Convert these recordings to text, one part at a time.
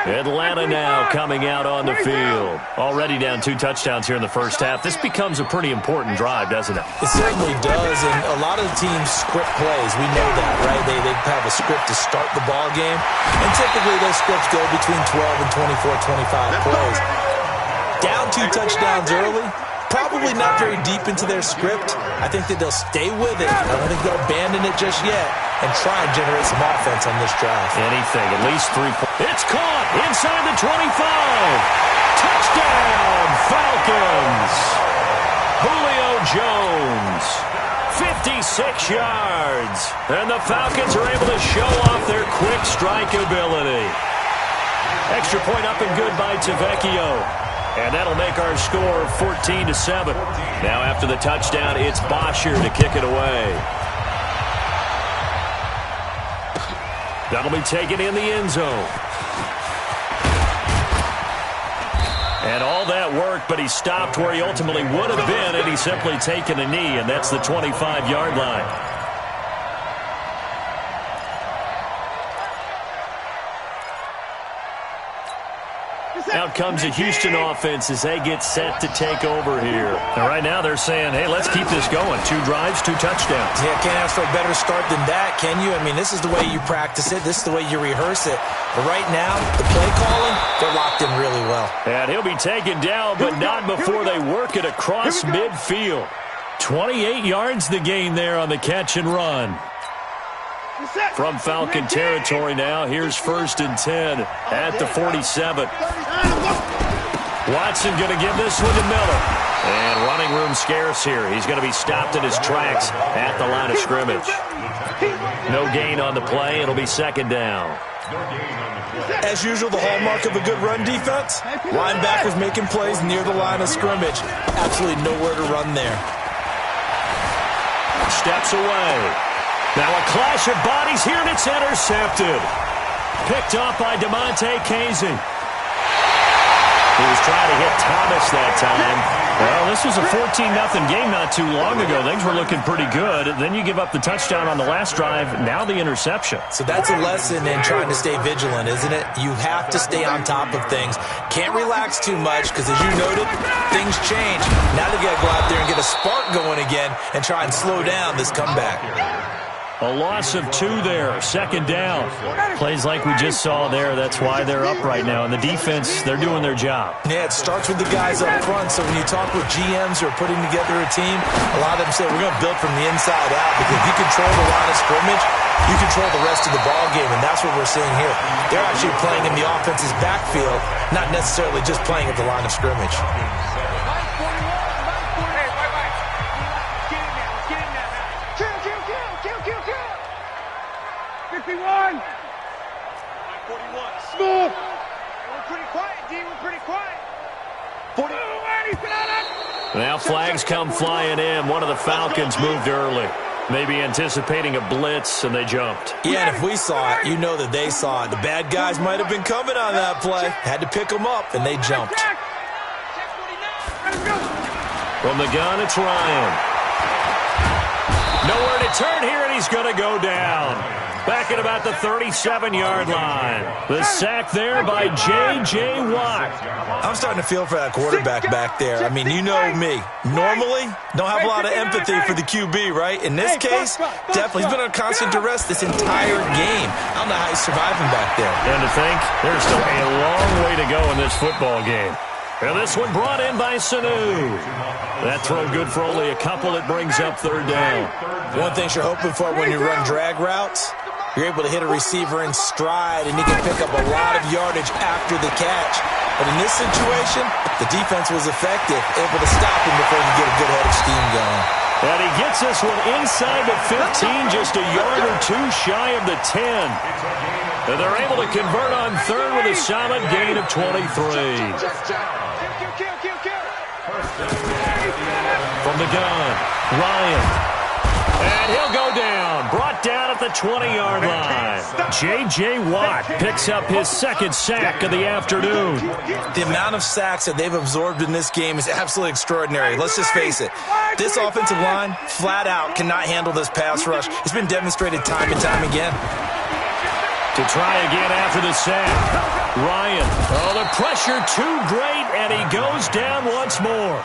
Atlanta now coming out on the field. Already down 2 touchdowns here in the first half. This becomes a pretty important drive, doesn't it? It certainly does, and a lot of the teams script plays. We know that, right? They have a script to start the ball game, and typically those scripts go between 12 and 24, 25 plays. Down 2 touchdowns early, probably not very deep into their script. I think that they'll stay with it. I don't think they'll abandon it just yet and try and generate some offense on this drive. Anything, at least 3 points. It's caught inside the 25. Touchdown, Falcons. Julio Jones, 56 yards. And the Falcons are able to show off their quick strike ability. Extra point up and good by Tavecchio. And that'll make our score 14-7. Now after the touchdown, it's Bosher to kick it away. That'll be taken in the end zone. And all that work, but he stopped where he ultimately would have been, and he's simply taken a knee, and that's the 25-yard line. Out comes the Houston offense as they get set to take over here. And right now they're saying, hey, let's keep this going. 2 drives, 2 touchdowns. Yeah, can't ask for a better start than that, can you? I mean, this is the way you practice it. This is the way you rehearse it. But right now, the play calling, they're locked in really well. And he'll be taken down, but not before they work it across midfield. 28 yards the gain there on the catch and run. From Falcon territory now, here's 1st and 10 at the 47. Watson going to give this one to Miller. And running room scarce here. He's going to be stopped in his tracks at the line of scrimmage. No gain on the play. It'll be 2nd down. As usual, the hallmark of a good run defense, linebackers making plays near the line of scrimmage. Absolutely nowhere to run there. Steps away. Now a clash of bodies here, and it's intercepted. Picked off by DeMonte Casey. He was trying to hit Thomas that time. Well, this was a 14-0 game not too long ago. Things were looking pretty good. Then you give up the touchdown on the last drive. Now the interception. So that's a lesson in trying to stay vigilant, isn't it? You have to stay on top of things. Can't relax too much because, as you noted, things change. Now they got to go out there and get a spark going again and try and slow down this comeback. A loss of 2 there, 2nd down. Plays like we just saw there, that's why they're up right now. And the defense, they're doing their job. Yeah, it starts with the guys up front. So when you talk with GMs who are putting together a team, a lot of them say we're going to build from the inside out because if you control the line of scrimmage, you control the rest of the ball game, and that's what we're seeing here. They're actually playing in the offense's backfield, not necessarily just playing at the line of scrimmage. Smooth. We're pretty quiet, D. We're pretty quiet. Now flags come flying in. One of the Falcons moved early. Maybe anticipating a blitz, and they jumped. Yeah, and if we saw it, you know that they saw it. The bad guys might have been coming on that play. Had to pick them up, and they jumped. From the gun, it's Ryan. Nowhere to turn here, and he's going to go down. Back at about the 37-yard line. The sack there by J.J. Watt. I'm starting to feel for that quarterback back there. I mean, you know me. Normally, don't have a lot of empathy for the QB, right? In this case, definitely. He's been under constant duress this entire game. I don't know how he's surviving back there. And to think, there's still a long way to go in this football game. And this one brought in by Sanu. That throw good for only a couple. It brings up 3rd down. One thing you're hoping for when you run drag routes, you're able to hit a receiver in stride, and he can pick up a lot of yardage after the catch. But in this situation, the defense was effective, able to stop him before you get a good head of steam going. And he gets this one inside the 15, just a yard or 2 shy of the 10. And they're able to convert on 3rd with a solid gain of 23. From the gun, Ryan. And he'll go down, brought down at the 20-yard line. J.J. Watt picks up his 2nd sack of the afternoon. The amount of sacks that they've absorbed in this game is absolutely extraordinary. Let's just face it. This offensive line, flat out, cannot handle this pass rush. It's been demonstrated time and time again. To try again after the sack. Ryan. Oh, the pressure too great, and he goes down once more.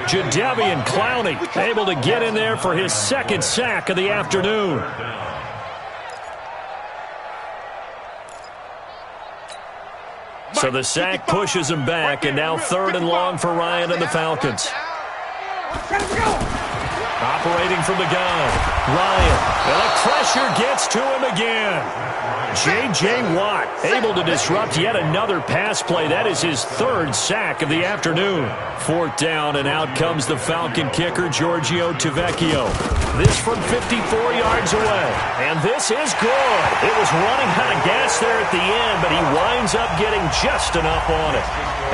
Jadeveon Clowney able to get in there for his second sack of the afternoon. So the sack pushes him back, and now 3rd and long for Ryan and the Falcons. Operating from the gun. Ryan. And the pressure gets to him again. J.J. Watt able to disrupt yet another pass play. That is his 3rd sack of the afternoon. 4th down, and out comes the Falcon kicker, Giorgio Tavecchio. This from 54 yards away. And this is good. It was running out of gas there at the end, but he winds up getting just enough on it.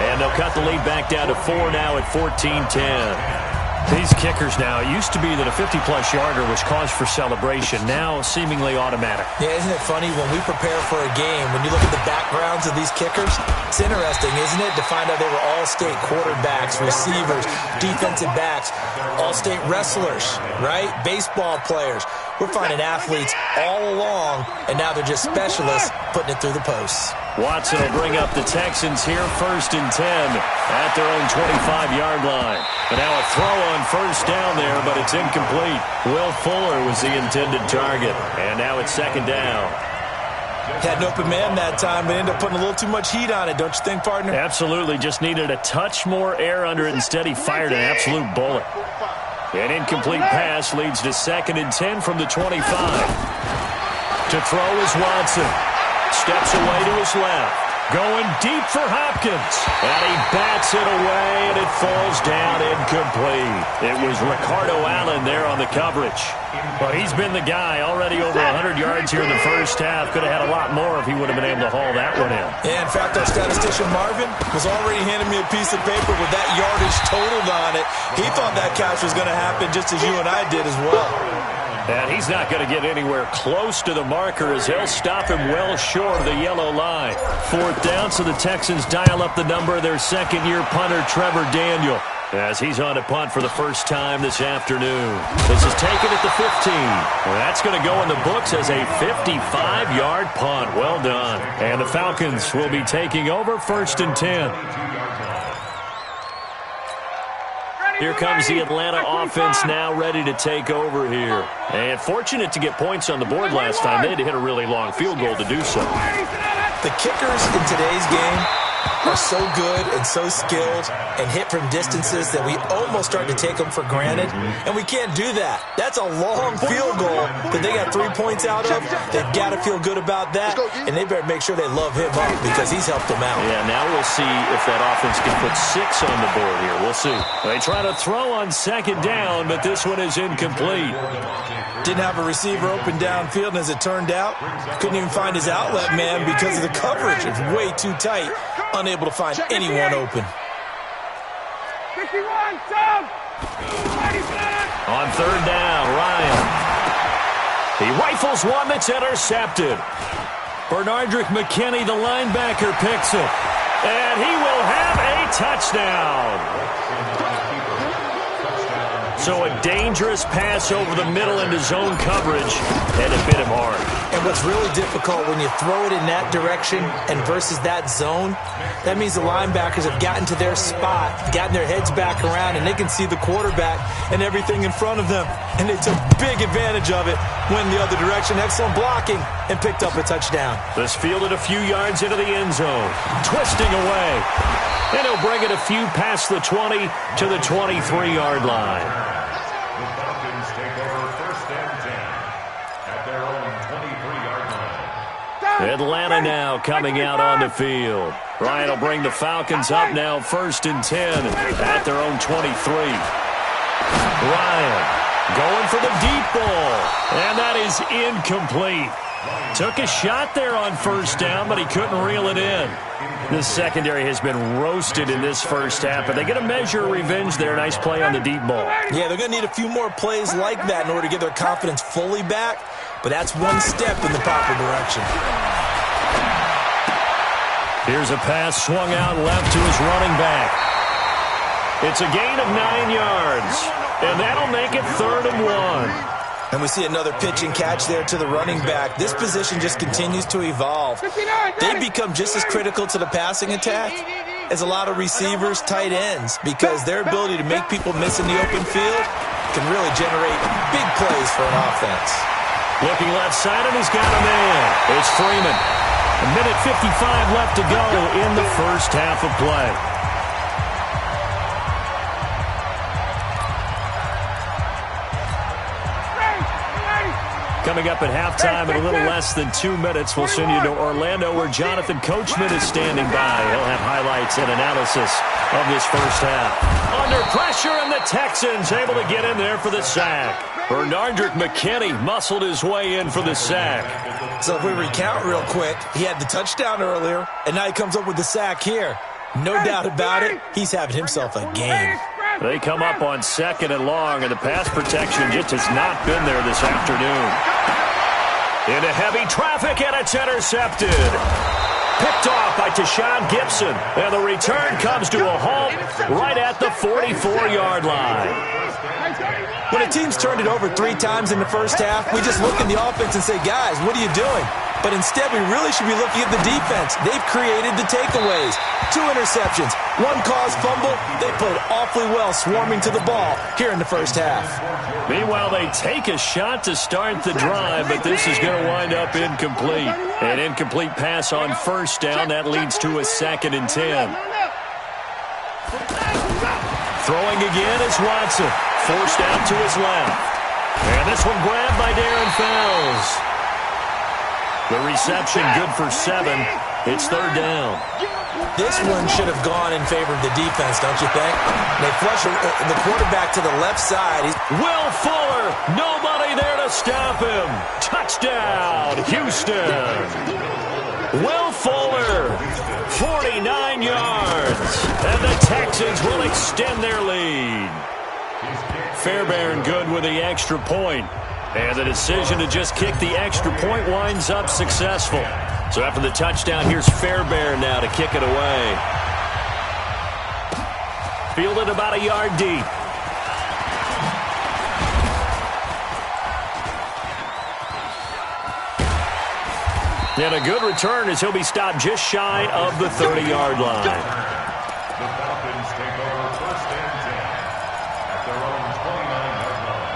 And they'll cut the lead back down to 4 now at 14-10. These kickers now, it used to be that a 50-plus yarder was cause for celebration. Now, seemingly automatic. Yeah, isn't it funny when we prepare for a game, when you look at the backgrounds of these kickers, it's interesting, isn't it, to find out they were all-state quarterbacks, receivers, defensive backs, all-state wrestlers, right? Baseball players. We're finding athletes all along, and now they're just specialists putting it through the posts. Watson will bring up the Texans here 1st and 10 at their own 25-yard line. But now a throw on 1st down there, but it's incomplete. Will Fuller was the intended target, and now it's 2nd down. Had an open man that time, but ended up putting a little too much heat on it, don't you think, partner? Absolutely. Just needed a touch more air under it. Instead, he fired an absolute bullet. An incomplete pass leads to 2nd and 10 from the 25. To throw is Watson. Steps away to his left. Going deep for Hopkins. And he bats it away, and it falls down incomplete. It was Ricardo Allen there on the coverage. But he's been the guy, already over 100 yards here in the first half. Could have had a lot more if he would have been able to haul that one in. Yeah, in fact, our statistician Marvin was already handing me a piece of paper with that yardage totaled on it. He thought that catch was going to happen just as you and I did as well. And he's not going to get anywhere close to the marker as he'll stop him well short of the yellow line. 4th down, so the Texans dial up the number of their 2nd-year punter, Trevor Daniel, as he's on to punt for the first time this afternoon. This is taken at the 15. Well, that's going to go in the books as a 55-yard punt. Well done. And the Falcons will be taking over 1st and 10. Here comes the Atlanta offense now ready to take over here. And fortunate to get points on the board last time. They had to hit a really long field goal to do so. The kickers in today's game are so good and so skilled and hit from distances that we almost start to take them for granted, and we can't do that. That's a long field goal that they got 3 points out of. They've got to feel good about that, and they better make sure they love him up because he's helped them out. Yeah, now we'll see if that offense can put 6 on the board here. We'll see. They try to throw on 2nd down, but this one is incomplete. Didn't have a receiver open downfield, and as it turned out, couldn't even find his outlet man because of the coverage. It's way too tight. Unable to find anyone open. 51, Tom! On 3rd down, Ryan. He rifles one that's intercepted. Bernardrick McKinney, the linebacker, picks it. And he will have a touchdown. So a dangerous pass over the middle into zone coverage, and it bit him hard. And what's really difficult when you throw it in that direction and versus that zone, that means the linebackers have gotten to their spot, gotten their heads back around, and they can see the quarterback and everything in front of them. And they took big advantage of it, went the other direction, excellent blocking, and picked up a touchdown. This fielded a few yards into the end zone, twisting away. And he'll bring it a few past the 20 to the 23-yard line. Atlanta now coming out on the field. Ryan will bring the Falcons up now 1st and 10 at their own 23. Ryan going for the deep ball, and that is incomplete. Took a shot there on 1st down, but he couldn't reel it in. This secondary has been roasted in this first half, but they get a measure of revenge there. Nice play on the deep ball. Yeah, they're going to need a few more plays like that in order to get their confidence fully back, but that's one step in the proper direction. Here's a pass swung out left to his running back. It's a gain of 9 yards, and that'll make it 3rd and 1. And we see another pitch and catch there to the running back. This position just continues to evolve. They become just as critical to the passing attack as a lot of receivers, tight ends, because their ability to make people miss in the open field can really generate big plays for an offense. Looking left side, and he's got a man. It's Freeman. A minute 55 left to go in the first half of play. Coming up at halftime in a little less than 2 minutes, we'll send you to Orlando where Jonathan Coachman is standing by. He'll have highlights and analysis of this first half. Under pressure, and the Texans able to get in there for the sack. Bernardrick McKinney muscled his way in for the sack. So if we recount real quick, he had the touchdown earlier, and now he comes up with the sack here. No doubt about it, he's having himself a game. They come up on 2nd and long, and the pass protection just has not been there this afternoon. Into heavy traffic, and it's intercepted. Picked off by Tashawn Gibson, and the return comes to a halt right at the 44-yard line. When a team's turned it over 3 times in the first half, we just look in the offense and say, guys, what are you doing? But instead, we really should be looking at the defense. They've created the takeaways. 2 interceptions, 1 caused fumble. They played awfully well swarming to the ball here in the first half. Meanwhile, they take a shot to start the drive, but this is going to wind up incomplete. An incomplete pass on first down. That leads to a 2nd and 10. Throwing again is Watson. Forced out to his left. And this one grabbed by Darren Fells. The reception good for 7. It's 3rd down. This one should have gone in favor of the defense, don't you think? They flush the quarterback to the left side. Will Fuller, nobody there to stop him. Touchdown, Houston. Will Fuller, 49 yards. And the Texans will extend their lead. Fairbairn good with the extra point. And the decision to just kick the extra point winds up successful. So after the touchdown, here's Fairbairn now to kick it away. Fielded about a yard deep. And a good return as he'll be stopped just shy of the 30-yard line. The Falcons take over 1st and 10 at their own 29-yard line.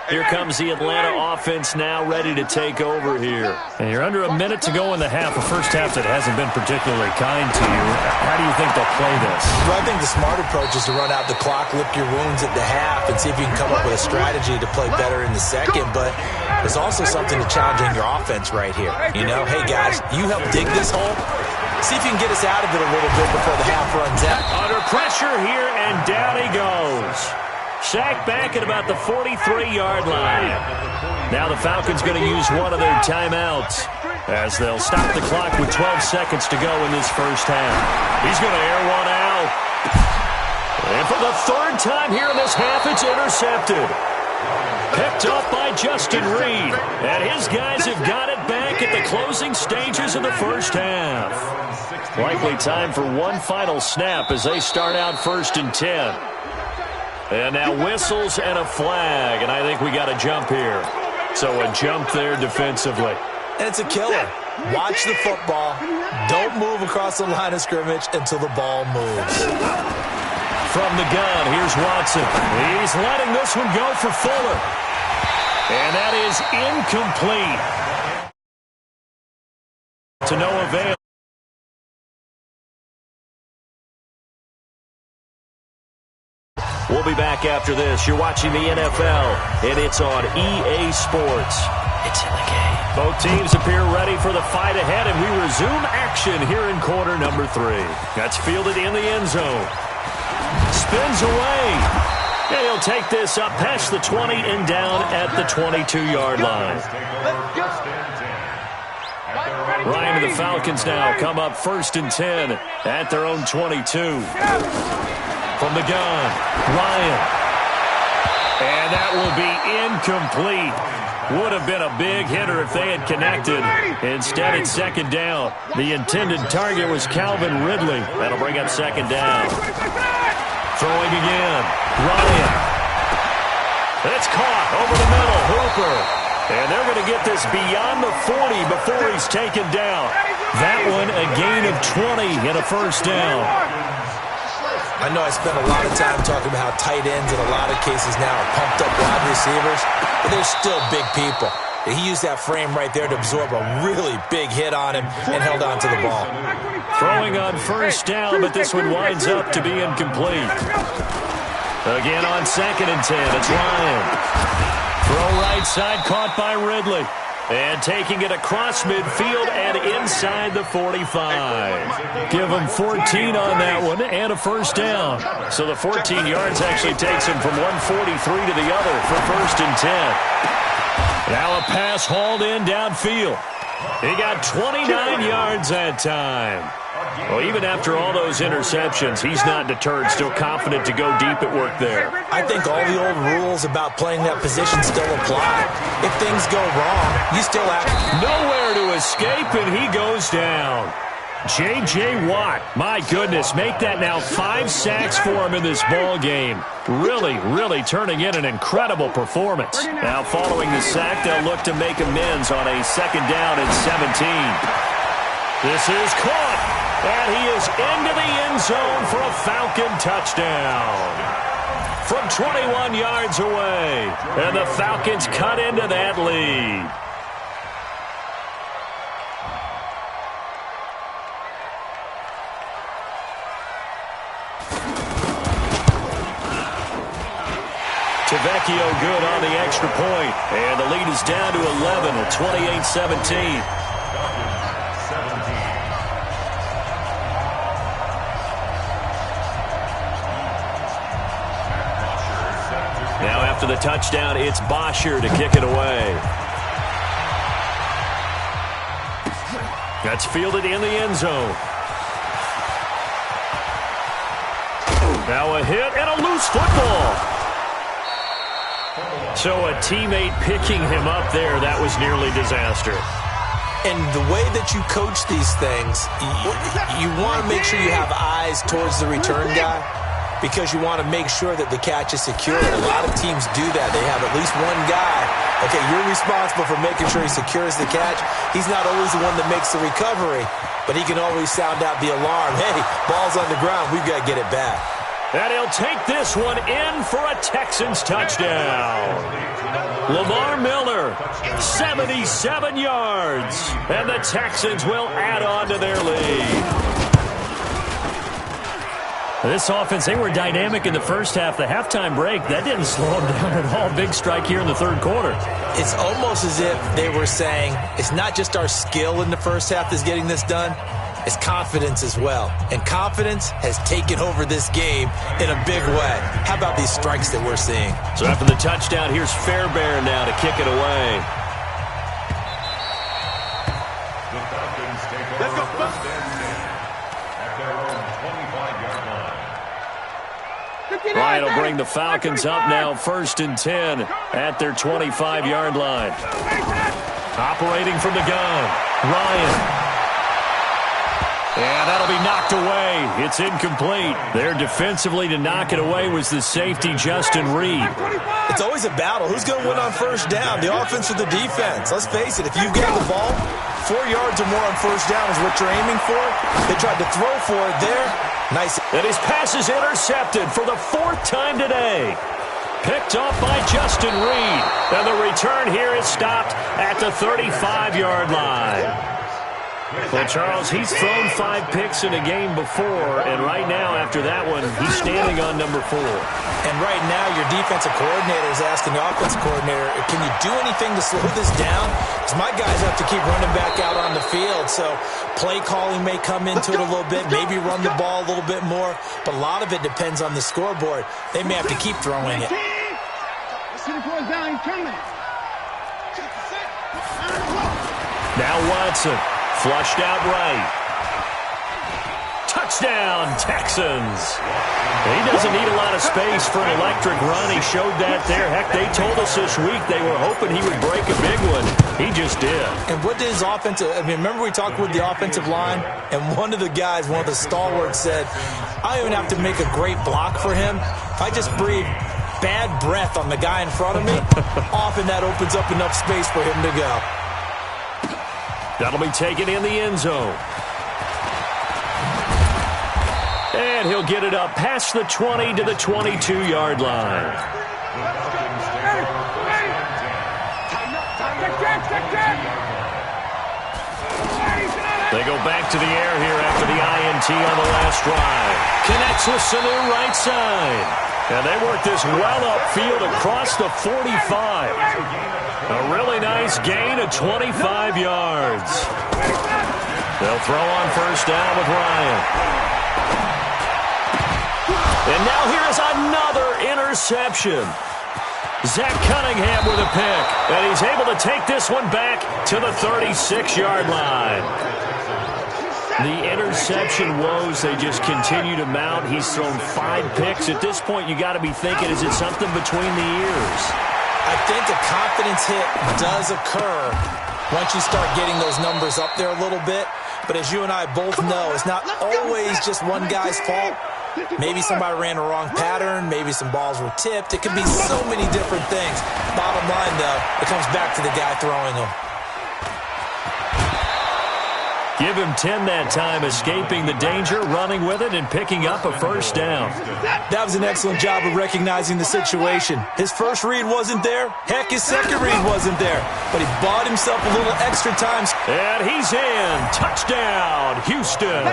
Here comes the Atlanta offense now ready to take over here. And you're under a minute to go in the half, a first half that hasn't been particularly kind to you. How do you think they'll play this? Well, I think the smart approach is to run out the clock, lick your wounds at the half, and see if you can come up with a strategy to play better in the second. But there's also something to challenging your offense right here. You know, hey, guys, you help dig this hole. See if you can get us out of it a little bit before the half runs out. Under pressure here, and down he goes. Sacked back at about the 43-yard line. Now the Falcons going to use one of their timeouts as they'll stop the clock with 12 seconds to go in this first half. He's going to air one out. And for the 3rd time here in this half, it's intercepted. Picked up by Justin Reed. And his guys have got it back at the closing stages of the first half. Likely time for one final snap as they start out 1st and 10. And now whistles and a flag, and I think we got a jump here. So a jump there defensively. And it's a killer. Watch the football. Don't move across the line of scrimmage until the ball moves. From the gun, here's Watson. He's letting this one go for Fuller. And that is incomplete. To no avail. We'll be back after this. You're watching the NFL, and it's on EA Sports. It's in the game. Both teams appear ready for the fight ahead, and we resume action here in quarter number 3. That's fielded in the end zone. Spins away. And he'll take this up past the 20 and down at the 22-yard line. Ryan and the Falcons now come up 1st and 10 at their own 22. From the gun, Ryan. And that will be incomplete. Would have been a big hitter if they had connected. Instead, it's 2nd down. The intended target was Calvin Ridley. That'll bring up 2nd down. Throwing again. Ryan. It's caught over the middle. Hooper. And they're going to get this beyond the 40 before he's taken down. That one a gain of 20 and a first down. I know I spent a lot of time talking about how tight ends in a lot of cases now are pumped up wide receivers, but they're still big people. He used that frame right there to absorb a really big hit on him and held on to the ball. Throwing on first down, but this one winds up to be incomplete. Again on 2nd and 10, it's Ryan. Throw right side, caught by Ridley. And taking it across midfield and inside the 45. Give him 14 on that one and a first down. So the 14 yards actually takes him from 143 to the other for 1st and 10. Now a pass hauled in downfield. He got 29 yards that time. Well, even after all those interceptions, he's not deterred, still confident to go deep at work there. I think all the old rules about playing that position still apply. If things go wrong, you still act. Nowhere to escape, and he goes down. J.J. Watt, my goodness, make that now 5 sacks for him in this ball game. Really turning in an incredible performance. Now following the sack, they'll look to make amends on a 2nd down and 17. This is caught, and he is into the end zone for a Falcon touchdown. From 21 yards away, and the Falcons cut into that lead. Vecchio good on the extra point, and the lead is down to 11 at 28-17. Now after the touchdown, it's Bosher to kick it away. That's fielded in the end zone. Now a hit and a loose football. So a teammate picking him up there, that was nearly disaster. And the way that you coach these things, you want to make sure you have eyes towards the return guy because you want to make sure that the catch is secure. A lot of teams do that. They have at least one guy. Okay, you're responsible for making sure he secures the catch. He's not always the one that makes the recovery, but he can always sound out the alarm. Hey, ball's on the ground. We've got to get it back. And he'll take this one in for a Texans touchdown. Lamar Miller, 77 yards. And the Texans will add on to their lead. This offense, they were dynamic in the first half. The halftime break, that didn't slow them down at all. Big strike here in the 3rd quarter. It's almost as if they were saying, it's not just our skill in the first half that's getting this done. It's confidence as well. And confidence has taken over this game in a big way. How about these strikes that we're seeing? So after the touchdown, here's Fairbairn now to kick it away. The Falcons take over 1st and 10 at their own 25-yard line. Ryan will bring the Falcons up now 1st and 10 at their 25-yard line. Operating from the gun, Ryan. And that'll be knocked away. It's incomplete. There defensively to knock it away was the safety, Justin Reed. It's always a battle. Who's going to win on 1st down, the offense or the defense? Let's face it, if you get the ball, 4 yards or more on 1st down is what you're aiming for. They tried to throw for it there. Nice. And his pass is intercepted for the 4th time today. Picked off by Justin Reed. And the return here is stopped at the 35-yard line. Well, Charles, he's thrown 5 picks in a game before, and right now, after that one, he's standing on number 4. And right now, your defensive coordinator is asking the offensive coordinator, can you do anything to slow this down? Because my guys have to keep running back out on the field, so play calling may come into it a little bit, maybe run the ball a little bit more, but a lot of it depends on the scoreboard. They may have to keep throwing it. Now Watson. Flushed out right. Touchdown, Texans. He doesn't need a lot of space for an electric run. He showed that there. Heck, they told us this week they were hoping he would break a big one. He just did. And what did his offensive, remember we talked with the offensive line, and one of the guys, one of the stalwarts said, I don't even have to make a great block for him. If I just breathe bad breath on the guy in front of me, often that opens up enough space for him to go. That'll be taken in the end zone. And he'll get it up past the 20 to the 22-yard line. They go back to the air here after the INT on the last drive. Connects with Sanu right side. And they work this well upfield across the 45. A really nice gain of 25 yards. They'll throw on first down with Ryan. And now here's another interception. Zach Cunningham with a pick. And he's able to take this one back to the 36-yard line. The interception woes, they just continue to mount. He's thrown 5 picks. At this point, you got to be thinking, is it something between the ears? I think a confidence hit does occur once you start getting those numbers up there a little bit. But as you and I both know, it's not always just one guy's fault. Maybe somebody ran a wrong pattern. Maybe some balls were tipped. It could be so many different things. Bottom line, though, it comes back to the guy throwing them. Give him 10 that time, escaping the danger, running with it, and picking up a first down. That was an excellent job of recognizing the situation. His first read wasn't there. Heck, his second read wasn't there. But he bought himself a little extra time. And he's in. Touchdown, Houston.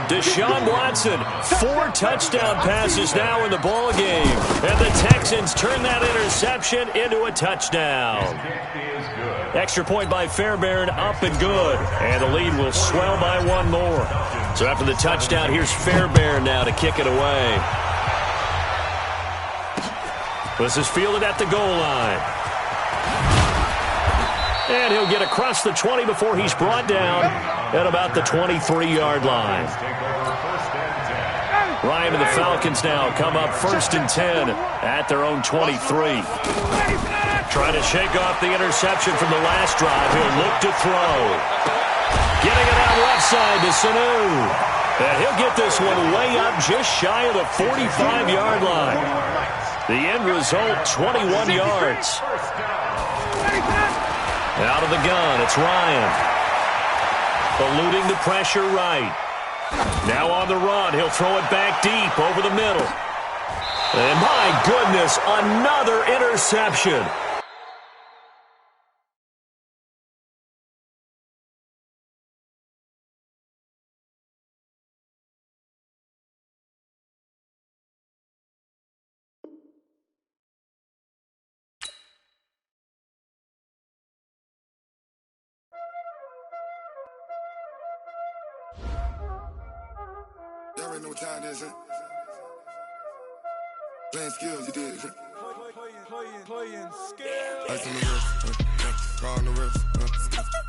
Deshaun Watson, 4 touchdown passes now in the ballgame. And the Texans turn that interception into a touchdown. Extra point by Fairbairn, up and good. And the lead will swell by 1 more. So after the touchdown, here's Fairbairn now to kick it away. This is fielded at the goal line. And he'll get across the 20 before he's brought down at about the 23-yard line. Ryan and the Falcons now come up 1st and 10 at their own 23. Trying to shake off the interception from the last drive. He'll look to throw. Getting it out left side to Sanu. And he'll get this one way up just shy of the 45-yard line. The end result, 21 yards. Out of the gun, it's Ryan. Eluding the pressure right. Now on the run, he'll throw it back deep over the middle. And my goodness, another interception. Y'all already know what time it is, huh? Playing skills, you did, huh? Playing skills. Ice on the wrist, car on the wrist,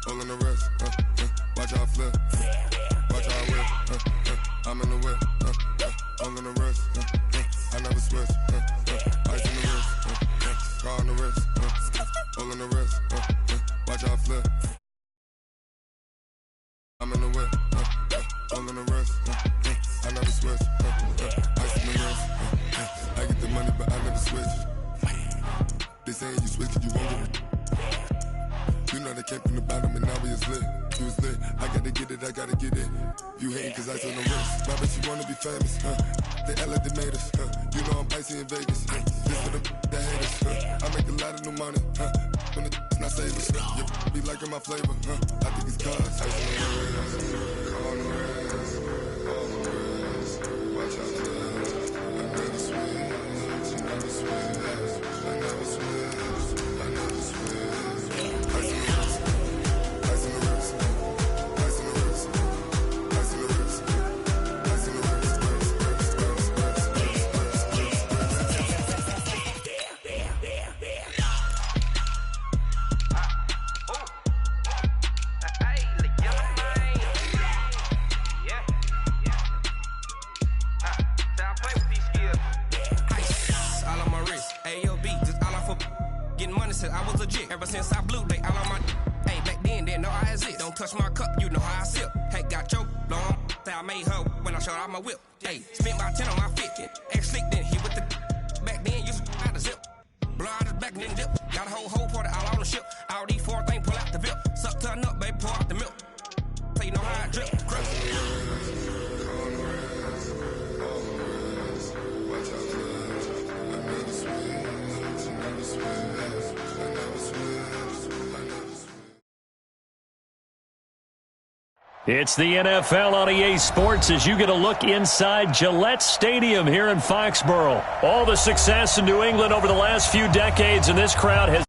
hole in the wrist, watch how I flip, watch how I whip, I'm in the whip, hole in the wrist, I never switch, ice on the wrist, car on the wrist, hole in the wrist, watch how I flip, I'm in the whip, hole in the wrist, I never switch, ice in the wrist, I get the money but I never switch. They saying you switch it, you won't get it. You know they came from the bottom and now we is lit. You was lit, I gotta get it, I gotta get it. You hating cause ice on the wrist. My bitch, you wanna be famous, They act like they made us, You know I'm icy in Vegas, This for the that hate us, I make a lot of new money, When it's not savers, You be liking my flavor, I think it's cause ice on the wrist, on the wrist, on the wrist. Watch out for that, I never switch, I never switch. I never switch, I never switch. Ice in the wrist, ice in the wrist, ice in the wrist, ice in the wrist, ice in the wrist, since I blew, they all on my. Hey, back then, didn't know I exist. Don't touch my cup, you know how I sip. Hey, got your long. Say I made her when I showed out my whip. Hey, spent about 10 on my 50. Ex-slick, then hit with the. Back then, used to out the zip. Blow out his back, then dip. Got a whole party all on the ship. All these four things pull out the VIP. Suck to a nut, baby, pour out the milk. So you know how I drip. It's the NFL on EA Sports as you get a look inside Gillette Stadium here in Foxborough. All the success in New England over the last few decades, and this crowd has